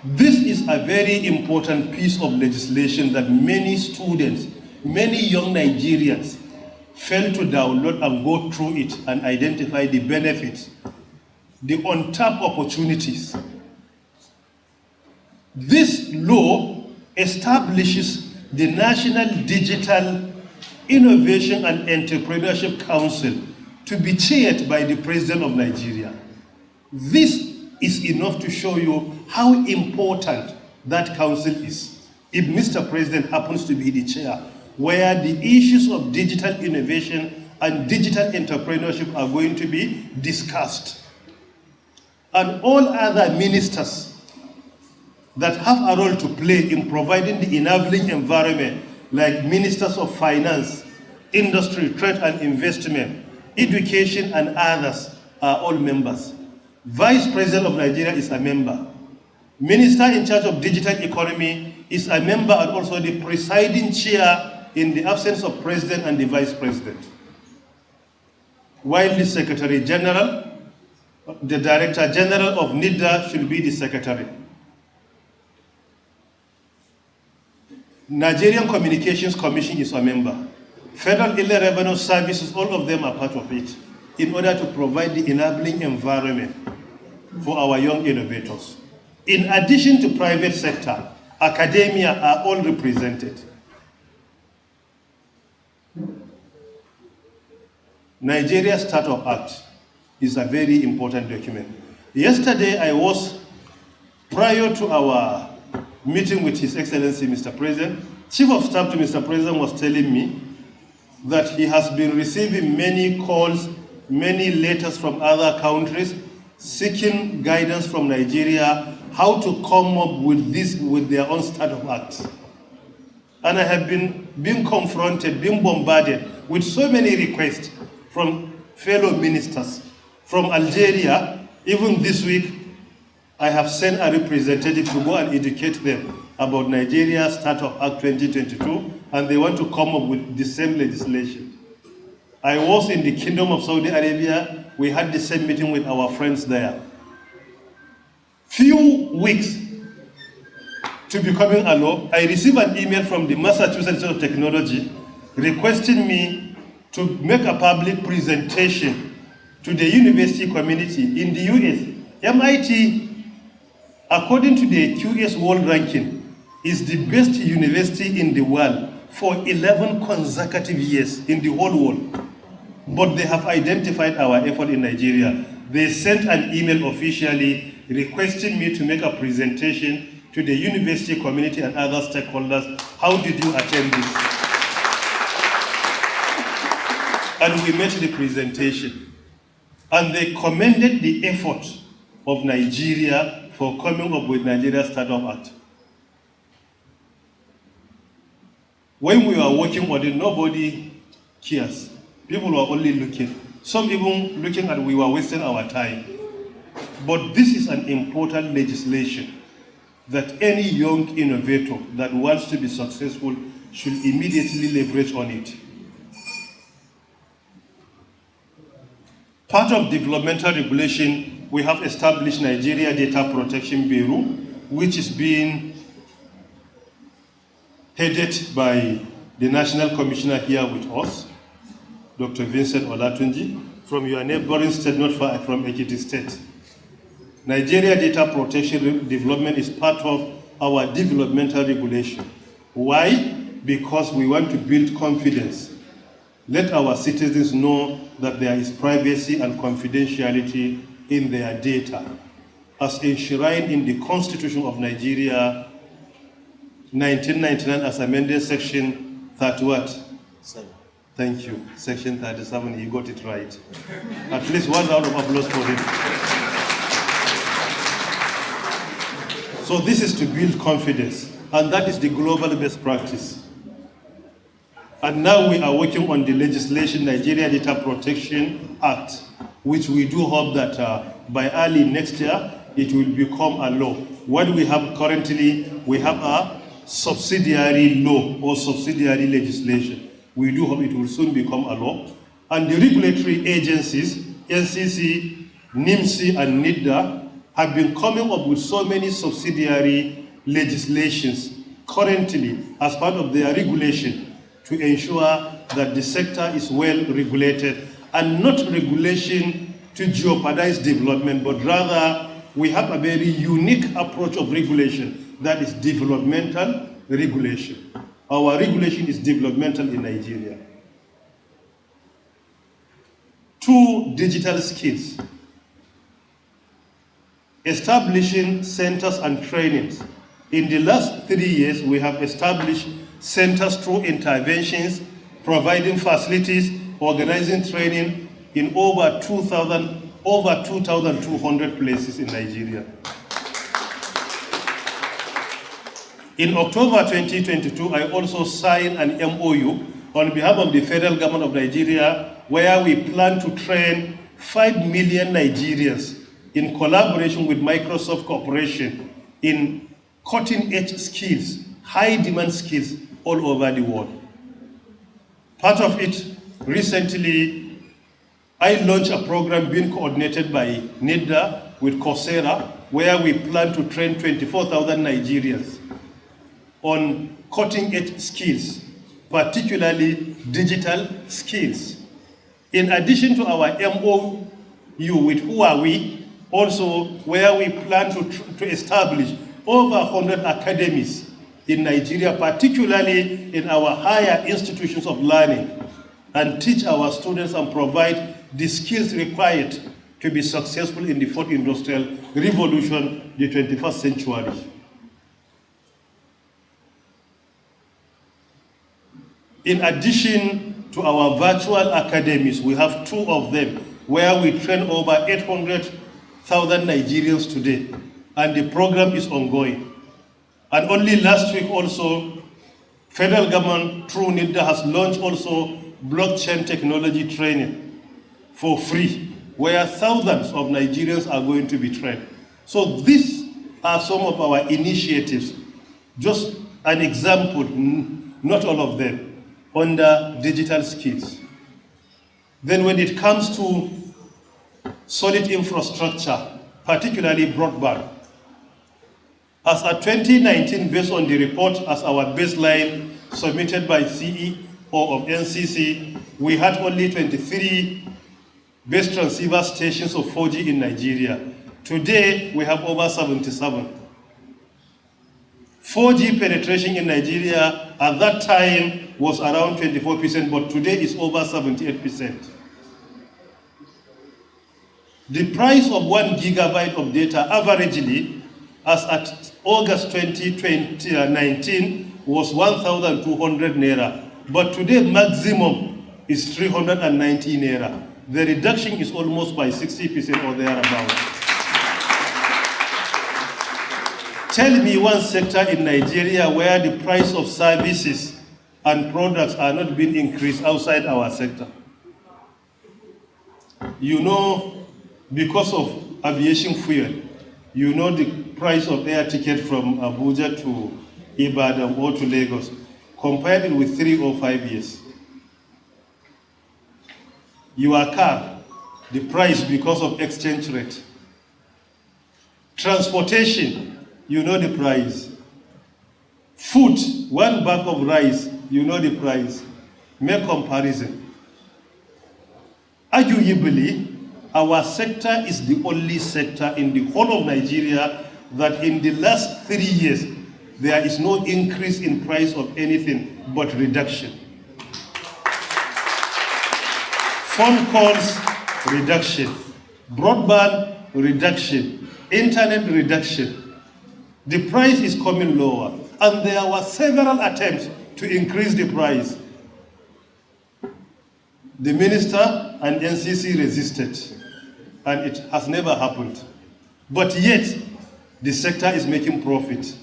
This is a very important piece of legislation that many students, many young Nigerians fail to download and go through it and identify the benefits, the untapped opportunities. This law establishes the National Digital Innovation and Entrepreneurship Council to be chaired by the President of Nigeria. This is enough to show you how important that council is. If Mr. President happens to be the chair, where the issues of digital innovation and digital entrepreneurship are going to be discussed. And all other ministers that have a role to play in providing the enabling environment, like ministers of finance, industry, trade and investment, education and others, are all members. Vice President of Nigeria is a member. Minister in charge of digital economy is a member, and also the presiding chair in the absence of President and the Vice President. While the Secretary General, the Director General of NIDA should be the Secretary. Nigerian Communications Commission is a member. Federal Inland Revenue Services, all of them are part of it, in order to provide the enabling environment for our young innovators. In addition to private sector, academia are all represented. Nigeria Startup Act is a very important document. Yesterday I was, prior to our meeting with His Excellency Mr. President, Chief of Staff to Mr. President was telling me that he has been receiving many calls, many letters from other countries seeking guidance from Nigeria how to come up with this, with their own startup acts. And I have been being confronted, being bombarded with so many requests from fellow ministers. From Algeria, even this week, I have sent a representative to go and educate them about Nigeria Startup Act 2022, and they want to come up with the same legislation. I was in the Kingdom of Saudi Arabia. We had the same meeting with our friends there. Few weeks to becoming a law, I received an email from the Massachusetts Institute of Technology requesting me to make a public presentation to the university community in the US. MIT according to the QS World Ranking, is the best university in the world for 11 consecutive years in the whole world. But they have identified our effort in Nigeria. They sent an email officially requesting me to make a presentation to the university community and other stakeholders. How did you attend this? And we made the presentation. And they commended the effort of Nigeria for coming up with Nigeria Startup Act. When we were working on it, nobody cares. People were only looking. Some even looking at we were wasting our time. But this is an important legislation that any young innovator that wants to be successful should immediately leverage on it. Part of developmental regulation, we have established Nigeria Data Protection Bureau, which is being headed by the National Commissioner here with us, Dr. Vincent Olatunji, from your neighboring state, not far from Ekiti State. Nigeria Data Protection Development is part of our developmental regulation. Why? Because we want to build confidence. Let our citizens know that there is privacy and confidentiality in their data, as enshrined in the Constitution of Nigeria, 1999, as amended Section 30 what? 7. Thank you. Section 37, you got it right. At least 1 round of applause for him. So this is to build confidence, and that is the global best practice. And now we are working on the legislation, Nigeria Data Protection Act, which we do hope that by early next year, it will become a law. What we have currently, we have a subsidiary law or subsidiary legislation. We do hope it will soon become a law. And the regulatory agencies, NCC, NIMC, and NIDA, have been coming up with so many subsidiary legislations currently as part of their regulation to ensure that the sector is well regulated, and not regulation to jeopardize development, but rather we have a very unique approach of regulation that is developmental regulation. Our regulation is developmental in Nigeria. 2, digital skills. Establishing centers and trainings. In the last 3 years, we have established centers through interventions, providing facilities, organizing training in over 2,200 places in Nigeria. In October 2022, I also signed an MOU on behalf of the federal government of Nigeria, where we plan to train 5 million Nigerians in collaboration with Microsoft Corporation in cutting-edge skills, high-demand skills all over the world. Part of it, recently, I launched a program being coordinated by NIDA with Coursera, where we plan to train 24,000 Nigerians on cutting-edge skills, particularly digital skills. In addition to our MOU with Huawei, also where we plan to establish over 100 academies in Nigeria, particularly in our higher institutions of learning, and teach our students and provide the skills required to be successful in the 4th Industrial Revolution, the 21st century. In addition to our virtual academies, we have 2 of them where we train over 800,000 Nigerians today, and the program is ongoing. And only last week also, federal government through NIDA has launched also blockchain technology training for free, where thousands of Nigerians are going to be trained. So these are some of our initiatives, just an example, not all of them, under digital skills. Then when it comes to solid infrastructure, particularly broadband, as of 2019, based on the report as our baseline submitted by CEO of NCC, we had only 23 base transceiver stations of 4G in Nigeria. Today, we have over 77. 4G penetration in Nigeria at that time was around 24%, but today it's over 78%. The price of 1 gigabyte of data averagely, as at August 2019, was 1,200 naira. But today maximum is 390 naira. The reduction is almost by 60% or thereabouts. Tell me one sector in Nigeria where the price of services and products are not being increased outside our sector. You know, because of aviation fuel, you know the price of air ticket from Abuja to Ibadan or to Lagos, compared it with 3 or 5 years. Your car, the price because of exchange rate. Transportation, you know the price. Food, 1 bag of rice, you know the price. Make comparison. Arguably, our sector is the only sector in the whole of Nigeria that in the last 3 years, there is no increase in price of anything but reduction. Phone calls, reduction. Broadband, reduction. Internet, reduction. The price is coming lower. And there were several attempts to increase the price. The minister and NCC resisted, and it has never happened. But yet, the sector is making profit.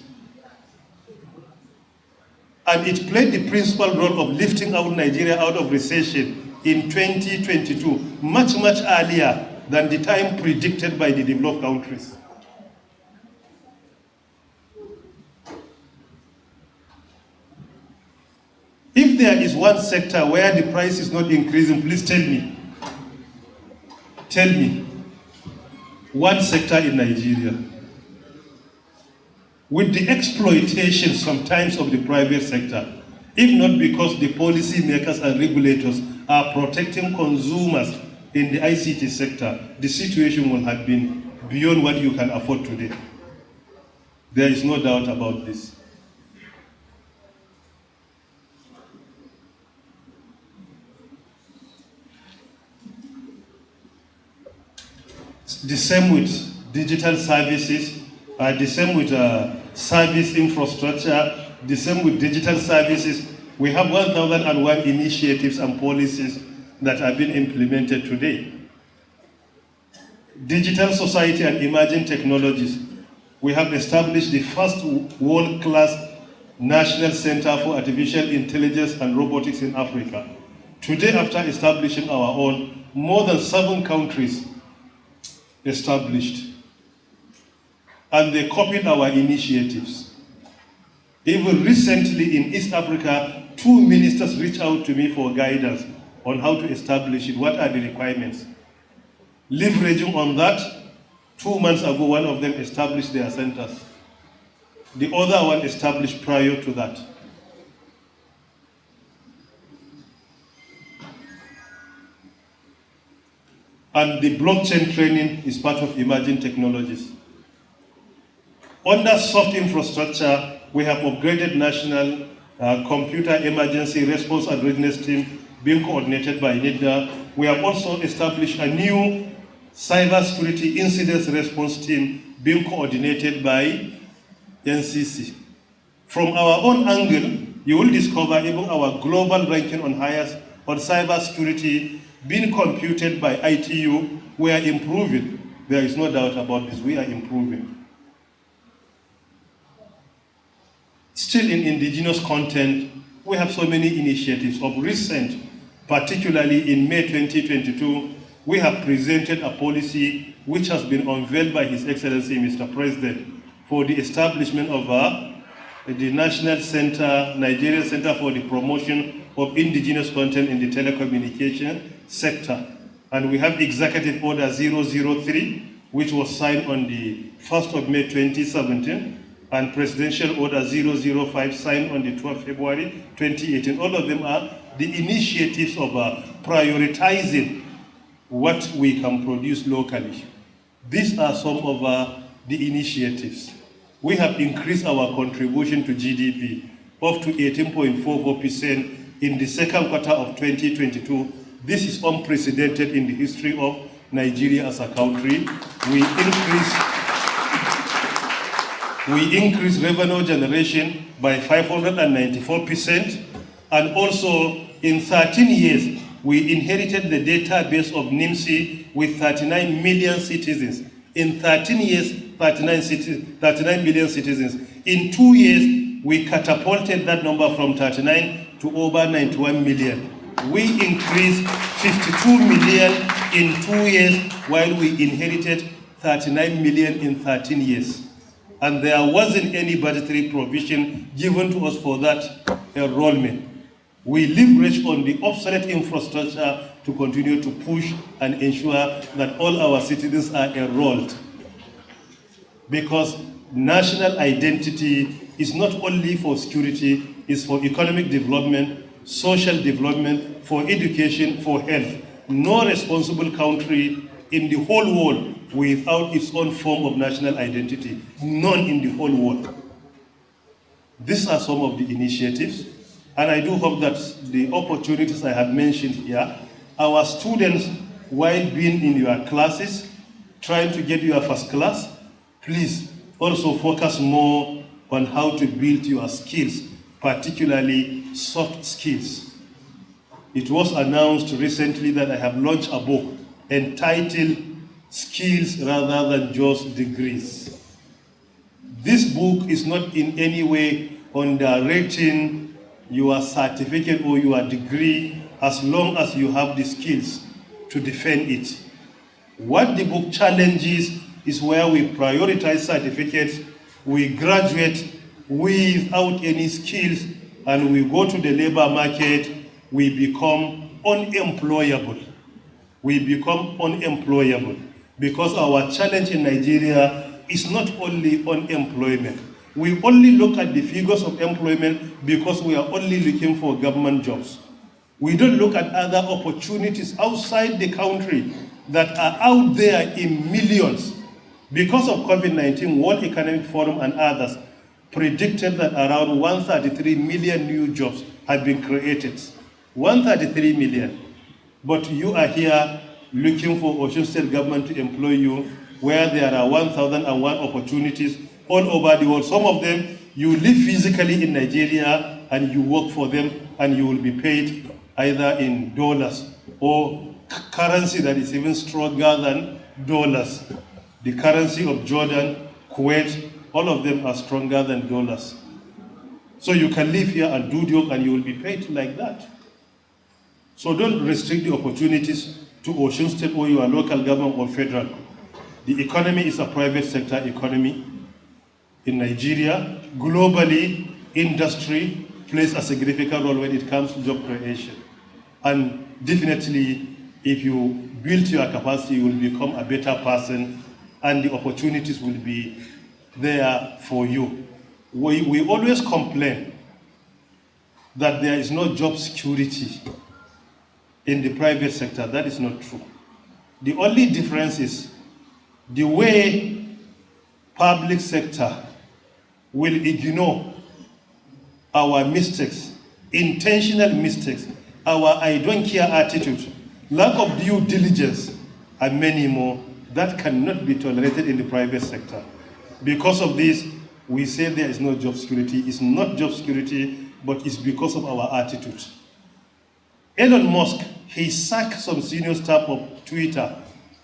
And it played the principal role of lifting out Nigeria out of recession in 2022, much earlier than the time predicted by the developed countries. If there is one sector where the price is not increasing, please tell me. Tell me. One sector in Nigeria. With the exploitation sometimes of the private sector, if not because the policy makers and regulators are protecting consumers in the ICT sector, the situation would have been beyond what you can afford today. There is no doubt about this. The same with digital services, the same with service infrastructure, the same with digital services. We have 1,001 initiatives and policies that have been implemented today. Digital society and emerging technologies. We have established the first world-class National Center for Artificial Intelligence and Robotics in Africa. Today, after establishing our own, more than 7 countries established, and they copied our initiatives. Even recently in East Africa, 2 ministers reached out to me for guidance on how to establish it, what are the requirements. Leveraging on that, 2 months ago, one of them established their centers. The other one established prior to that. And the blockchain training is part of emerging technologies. Under soft infrastructure, we have upgraded National Computer Emergency Response and Readiness Team being coordinated by NIDA. We have also established a new Cybersecurity Incident Response Team being coordinated by NCC. From our own angle, you will discover even our global ranking on cybersecurity being computed by ITU. We are improving. There is no doubt about this. We are improving. Still in indigenous content, we have so many initiatives. Of recent, particularly in May 2022, we have presented a policy which has been unveiled by His Excellency Mr. President for the establishment of the National Center, Nigeria Center for the Promotion of Indigenous Content in the Telecommunication sector. And we have Executive Order 003, which was signed on the 1st of May 2017, and Presidential Order 005 signed on the 12th February 2018. All of them are the initiatives of prioritizing what we can produce locally. These are some of the initiatives. we have increased our contribution to GDP up to 18.44% in the second quarter of 2022. This is unprecedented in the history of Nigeria as a country. We increased revenue generation by 594%, and also in 13 years, we inherited the database of NIMSI with 39 million citizens. In 13 years, 39 million citizens. In 2 years, we catapulted that number from 39 to over 91 million. We increased 52 million in 2 years, while we inherited 39 million in 13 years. And there wasn't any budgetary provision given to us for that enrollment. We leverage on the obsolete infrastructure to continue to push and ensure that all our citizens are enrolled. Because national identity is not only for security, it's for economic development, social development, for education, for health. No responsible country in the whole world without its own form of national identity. None in the whole world. These are some of the initiatives, and I do hope that the opportunities I have mentioned here, our students, while being in your classes, trying to get your first class, please also focus more on how to build your skills, particularly soft skills. It was announced recently that I have launched a book entitled Skills Rather Than Just Degrees. This book is not in any way underrating your certificate or your degree as long as you have the skills to defend it. What the book challenges is where we prioritize certificates, we graduate without any skills, and we go to the labor market, we become unemployable. We become unemployable because our challenge in Nigeria is not only unemployment. We only look at the figures of employment because we are only looking for government jobs. We don't look at other opportunities outside the country that are out there in millions. Because of COVID-19, World Economic Forum and others predicted that around 133 million new jobs have been created. 133 million. But you are here looking for Osun State government to employ you, where there are 1,001 opportunities all over the world. Some of them, you live physically in Nigeria and you work for them, and you will be paid either in dollars or currency that is even stronger than dollars. The currency of Jordan, Kuwait, all of them are stronger than dollars. So you can live here and do the work and you will be paid like that. So don't restrict the opportunities to Osun State or your local government or federal. The economy is a private sector economy. In Nigeria, globally, industry plays a significant role when it comes to job creation. And definitely, if you build your capacity, you will become a better person, and the opportunities will be there for you. We always complain that there is no job security in the private sector. That is not true. The only difference is the way public sector will ignore our mistakes, intentional mistakes, our I don't care attitude, lack of due diligence, and many more that cannot be tolerated in the private sector. Because of this, we say there is no job security. It's not job security, but it's because of our attitude. Elon Musk, he sacked some senior staff of Twitter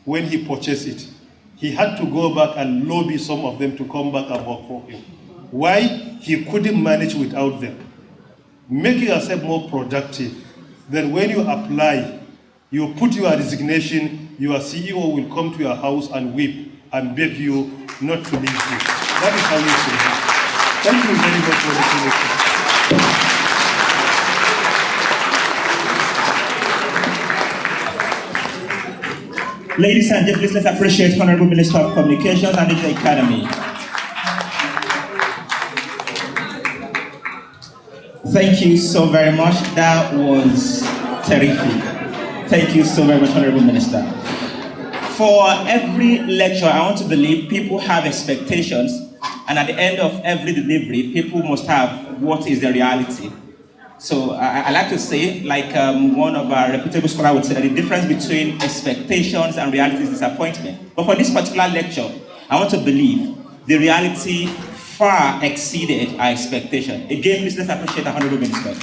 when he purchased it. He had to go back and lobby some of them to come back and work for him. Why? He couldn't manage without them. Make yourself more productive. Then when you apply, you put your resignation, your CEO will come to your house and weep and beg you not to leave you. That is how you should do. Thank you very much for listening. Ladies and gentlemen, let's appreciate Honorable Minister of Communications and the Academy. Thank you so very much. That was terrific. Thank you so very much, Honorable Minister. For every lecture, I want to believe people have expectations And at the end of every delivery, people must have what is the reality. So I like to say, like one of our reputable scholars would say, that the difference between expectations and reality is disappointment. But for this particular lecture, I want to believe the reality far exceeded our expectation. Again, please let's appreciate our honorable minister.